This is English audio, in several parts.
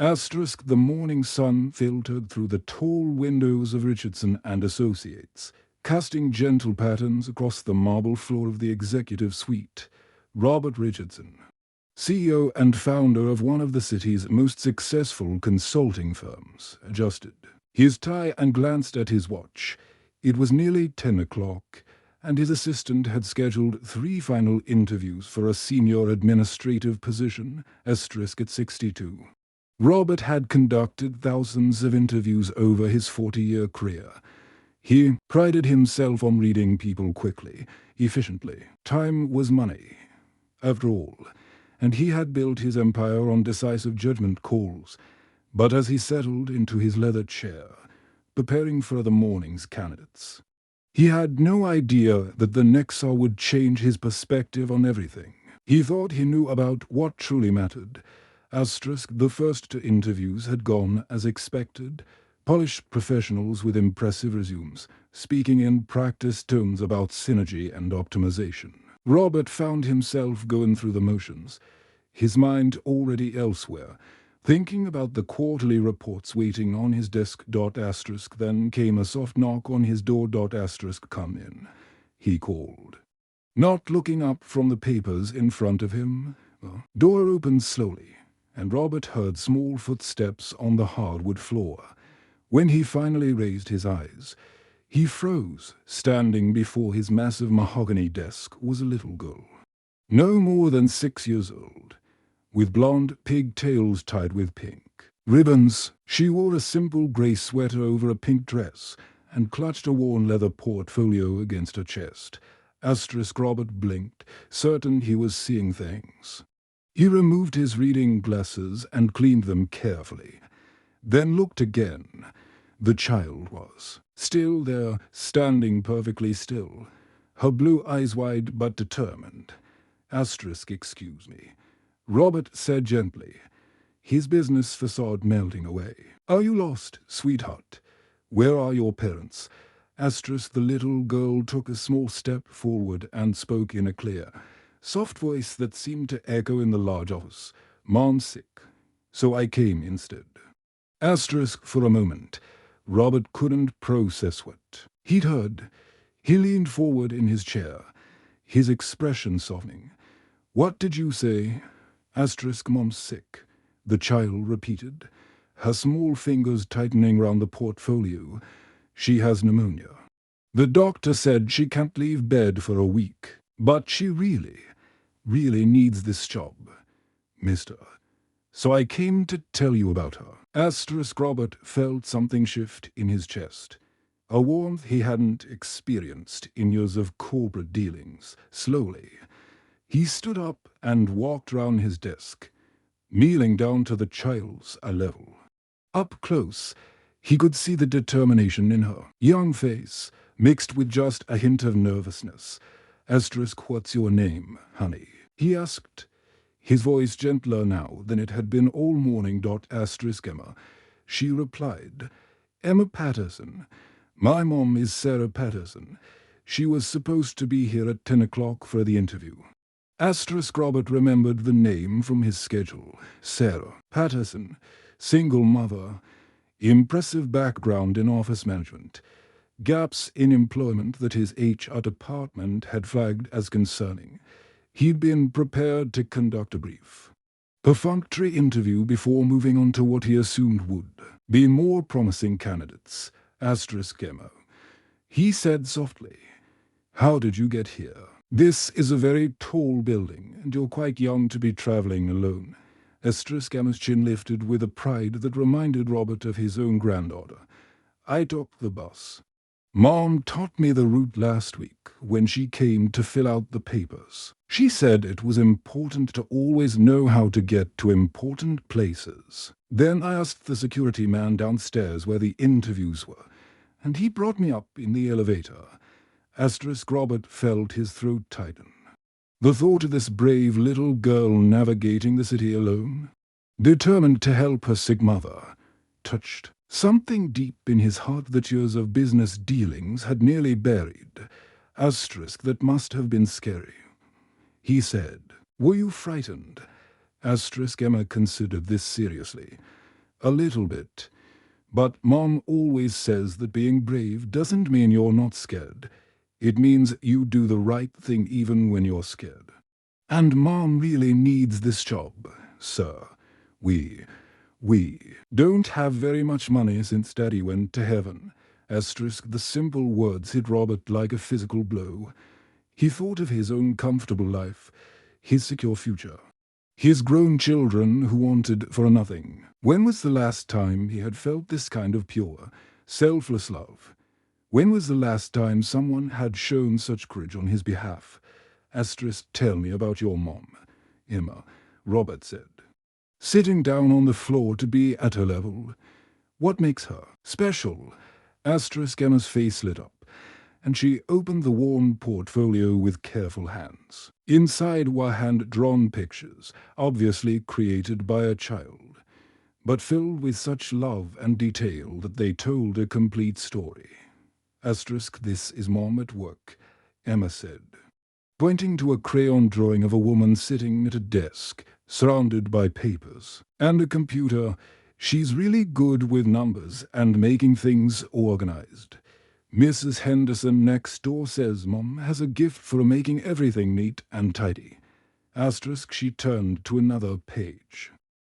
Asterisk, the morning sun filtered through the tall windows of Richardson and Associates, casting gentle patterns across the marble floor of the executive suite. Robert Richardson, CEO and founder of one of the city's most successful consulting firms, adjusted his tie and glanced at his watch. It was nearly 10 o'clock, and his assistant had scheduled 3 final interviews for a senior administrative position, asterisk at 62. Robert had conducted thousands of interviews over his 40-year career. He prided himself on reading people quickly, efficiently. Time was money, after all, and he had built his empire on decisive judgment calls. But as he settled into his leather chair, preparing for the morning's candidates, he had no idea that the next hour would change his perspective on everything. He thought he knew about what truly mattered. Asterisk, the first 2 interviews had gone as expected. Polished professionals with impressive resumes, speaking in practiced tones about synergy and optimization. Robert found himself going through the motions, his mind already elsewhere, thinking about the quarterly reports waiting on his desk. Asterisk, then came a soft knock on his door. Asterisk, come in, he called. Not looking up from the papers in front of him, the door opened slowly, and Robert heard small footsteps on the hardwood floor. When he finally raised his eyes, he froze. Standing before his massive mahogany desk was a little girl, no more than 6 years old, with blonde pigtails tied with pink ribbons. She wore a simple grey sweater over a pink dress and clutched a worn leather portfolio against her chest. Asterisk, Robert blinked, certain he was seeing things. He removed his reading glasses and cleaned them carefully, then looked again. The child was still there, standing perfectly still, her blue eyes wide but determined. Asterisk, excuse me, Robert said gently, his business facade melting away. Are you lost, sweetheart? Where are your parents? Asterisk, the little girl took a small step forward and spoke in a clear, soft voice that seemed to echo in the large office. Mom's sick, so I came instead. Asterisk, for a moment, Robert couldn't process what he'd heard. He leaned forward in his chair, his expression softening. What did you say? Asterisk, Mom's sick, the child repeated, her small fingers tightening round the portfolio. She has pneumonia. The doctor said she can't leave bed for a week, but she really needs this job, mister. So I came to tell you about her. Asterisk, Robert felt something shift in his chest, a warmth he hadn't experienced in years of corporate dealings. Slowly, he stood up and walked round his desk, kneeling down to the child's level. Up close, he could see the determination in her young face, mixed with just a hint of nervousness. Asterisk, what's your name, honey? He asked, his voice gentler now than it had been all morning. Asterisk, Emma. She replied, Emma Patterson. My mom is Sarah Patterson. She was supposed to be here at 10 o'clock for the interview. Asterisk, Robert remembered the name from his schedule. Sarah Patterson, single mother, impressive background in office management, gaps in employment that his HR department had flagged as concerning. He'd been prepared to conduct a brief, perfunctory interview before moving on to what he assumed would be more promising candidates. Asterisk, Emma. He said softly, how did you get here? This is a very tall building, and you're quite young to be traveling alone. Asterisk, Emma's chin lifted with a pride that reminded Robert of his own granddaughter. I took the bus. Mom taught me the route last week when she came to fill out the papers. She said it was important to always know how to get to important places. Then I asked the security man downstairs where the interviews were, and he brought me up in the elevator. Asterisk, Robert felt his throat tighten. The thought of this brave little girl navigating the city alone, determined to help her sick mother, touched something deep in his heart that years of business dealings had nearly buried. Asterisk, that must have been scary. He said, were you frightened? Asterisk, Emma considered this seriously. A little bit. But Mom always says that being brave doesn't mean you're not scared. It means you do the right thing even when you're scared. And Mom really needs this job, sir. We don't have very much money since Daddy went to heaven. Asterisk, the simple words hit Robert like a physical blow. He thought of his own comfortable life, his secure future, his grown children who wanted for nothing. When was the last time he had felt this kind of pure, selfless love? When was the last time someone had shown such courage on his behalf? Asterisk, tell me about your mom, Emma, Robert said, sitting down on the floor to be at her level. What makes her special? Asterisk, Emma's face lit up, and she opened the worn portfolio with careful hands. Inside were hand-drawn pictures, obviously created by a child, but filled with such love and detail that they told a complete story. Asterisk, this is Mom at work, Emma said, pointing to a crayon drawing of a woman sitting at a desk, surrounded by papers, and a computer. She's really good with numbers and making things organized. Mrs. Henderson next door says Mom has a gift for making everything neat and tidy. Asterisk, she turned to another page.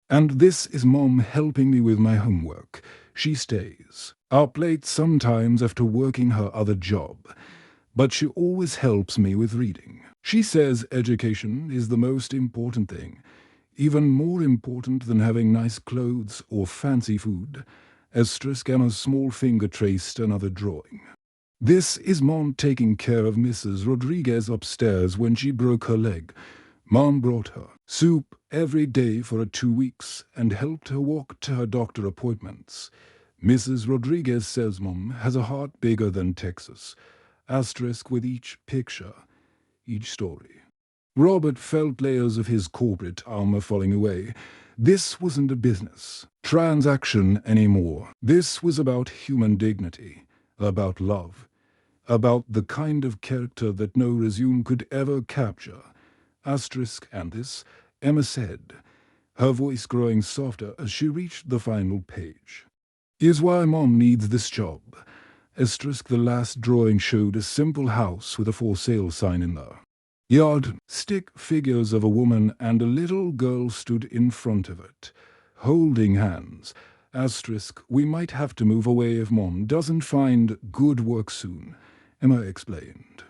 And this is Mom helping me with my homework. She stays up late sometimes after working her other job, but she always helps me with reading. She says education is the most important thing, even more important than having nice clothes or fancy food. Asterisk, Emma's small finger traced another drawing. This is Mom taking care of Mrs. Rodriguez upstairs when she broke her leg. Mom brought her soup every day for 2 weeks and helped her walk to her doctor appointments. Mrs. Rodriguez says Mom has a heart bigger than Texas. Asterisk, with each picture, each story. Robert felt layers of his corporate armor falling away. This wasn't a business transaction anymore. This was about human dignity, about love, about the kind of character that no resume could ever capture. Asterisk, and this, Emma said, her voice growing softer as she reached the final page, is why Mom needs this job. Asterisk, the last drawing showed a simple house with a for sale sign in there. Yard, stick figures of a woman and a little girl stood in front of it, holding hands. Asterisk, we might have to move away if Mom doesn't find good work soon, Emma explained.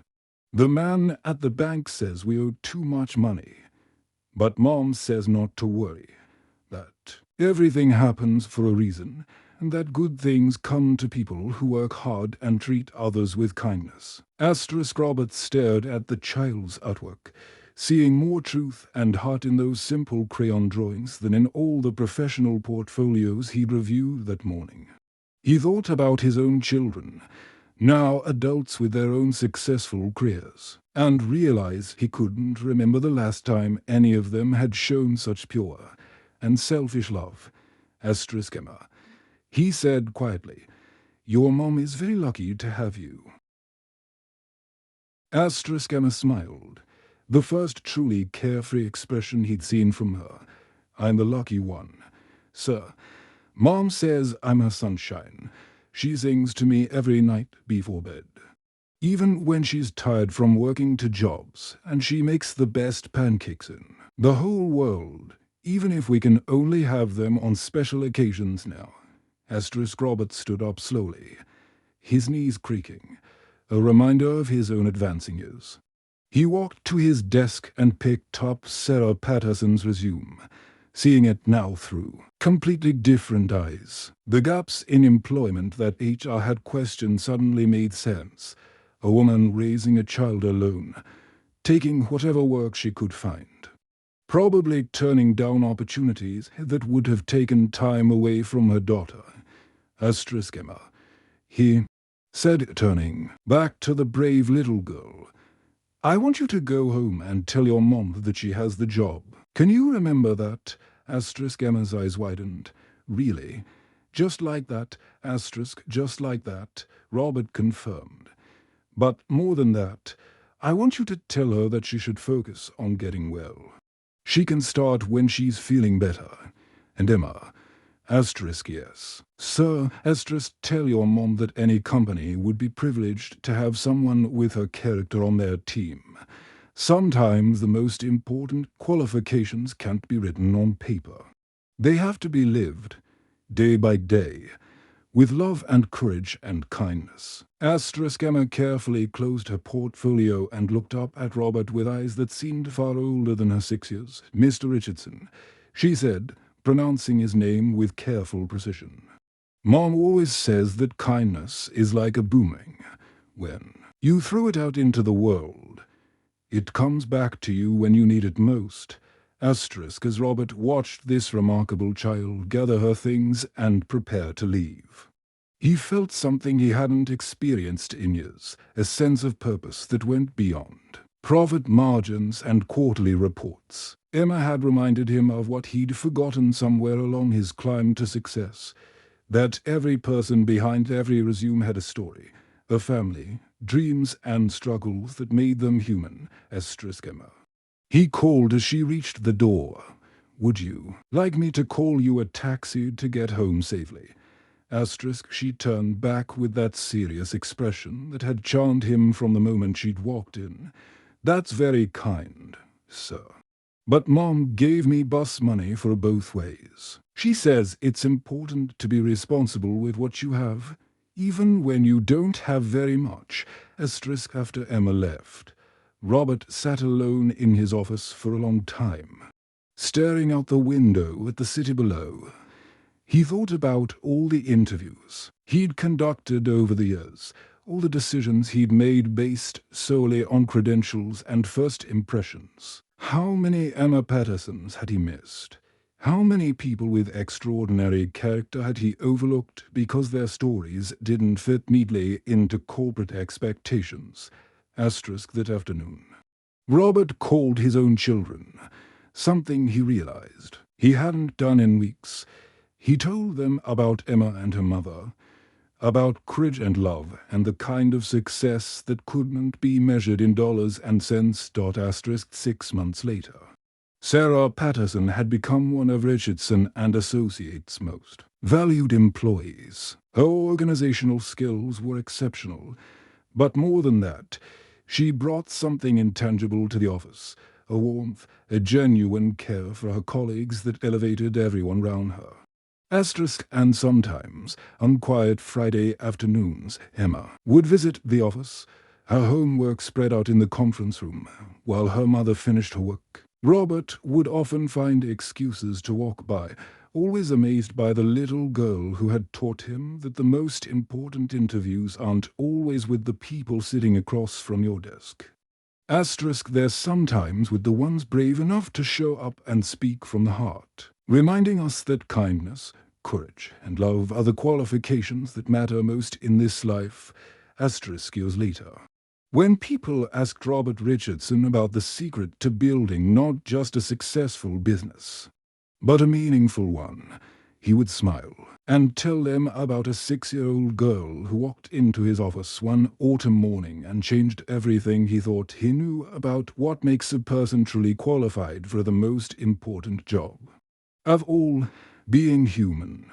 The man at the bank says we owe too much money, but Mom says not to worry, that everything happens for a reason, and that good things come to people who work hard and treat others with kindness. Asterisk, Robert stared at the child's artwork, seeing more truth and heart in those simple crayon drawings than in all the professional portfolios he'd reviewed that morning. He thought about his own children, now adults with their own successful careers, and realized he couldn't remember the last time any of them had shown such pure and selfish love. Asterisk, Emma. He said quietly, your mom is very lucky to have you. Asterisk, Emma smiled, the first truly carefree expression he'd seen from her. I'm the lucky one. Sir, Mom says I'm her sunshine. She sings to me every night before bed. Even when she's tired from working 2 jobs, and she makes the best pancakes in the whole world, even if we can only have them on special occasions now. Asterisk, Robert stood up slowly, his knees creaking, a reminder of his own advancing years. He walked to his desk and picked up Sarah Patterson's resume, seeing it now through completely different eyes. The gaps in employment that HR had questioned suddenly made sense. A woman raising a child alone, taking whatever work she could find, probably turning down opportunities that would have taken time away from her daughter. Asterisk, Emma, he said, turning back to the brave little girl. I want you to go home and tell your mom that she has the job. Can you remember that? Asterisk, Emma's eyes widened. Really? Just like that, asterisk, just like that, Robert confirmed. But more than that, I want you to tell her that she should focus on getting well. She can start when she's feeling better. And Emma, Asterisk yes. Sir, asterisk tell your mom that any company would be privileged to have someone with her character on their team. Sometimes the most important qualifications can't be written on paper. They have to be lived, day by day, with love and courage and kindness. Asterisk Emma carefully closed her portfolio and looked up at Robert with eyes that seemed far older than her 6 years. Mr. Richardson, she said, pronouncing his name with careful precision. Mom always says that kindness is like a boomerang. When you throw it out into the world, it comes back to you when you need it most. Asterisk as Robert watched this remarkable child gather her things and prepare to leave. He felt something he hadn't experienced in years, a sense of purpose that went beyond profit margins and quarterly reports. Emma had reminded him of what he'd forgotten somewhere along his climb to success, that every person behind every resume had a story, a family, dreams and struggles that made them human. Asterisk Emma. He called as she reached the door. Would you like me to call you a taxi to get home safely? Asterisk, she turned back with that serious expression that had charmed him from the moment she'd walked in. That's very kind, sir. But Mom gave me bus money for both ways. She says it's important to be responsible with what you have, even when you don't have very much. Asterisk after Emma left. Robert sat alone in his office for a long time, staring out the window at the city below. He thought about all the interviews he'd conducted over the years, all the decisions he'd made based solely on credentials and first impressions. How many Emma Pattersons had he missed? How many people with extraordinary character had he overlooked because their stories didn't fit neatly into corporate expectations? Asterisk that afternoon. Robert called his own children, something he realized he hadn't done in weeks. He told them about Emma and her mother, about courage and love, and the kind of success that couldn't be measured in dollars and cents. Asterisk 6 months later. Sarah Patterson had become one of Richardson and Associates' most valued employees. Her organizational skills were exceptional, but more than that, she brought something intangible to the office, a warmth, a genuine care for her colleagues that elevated everyone round her. Asterisk and sometimes, on quiet Friday afternoons, Emma would visit the office, her homework spread out in the conference room, while her mother finished her work. Robert would often find excuses to walk by, always amazed by the little girl who had taught him that the most important interviews aren't always with the people sitting across from your desk. Asterisk they're sometimes with the ones brave enough to show up and speak from the heart, reminding us that kindness, courage, and love are the qualifications that matter most in this life. Asterisk years later. When people asked Robert Richardson about the secret to building not just a successful business, but a meaningful one, he would smile and tell them about a 6-year-old girl who walked into his office one autumn morning and changed everything he thought he knew about what makes a person truly qualified for the most important job of all, being human.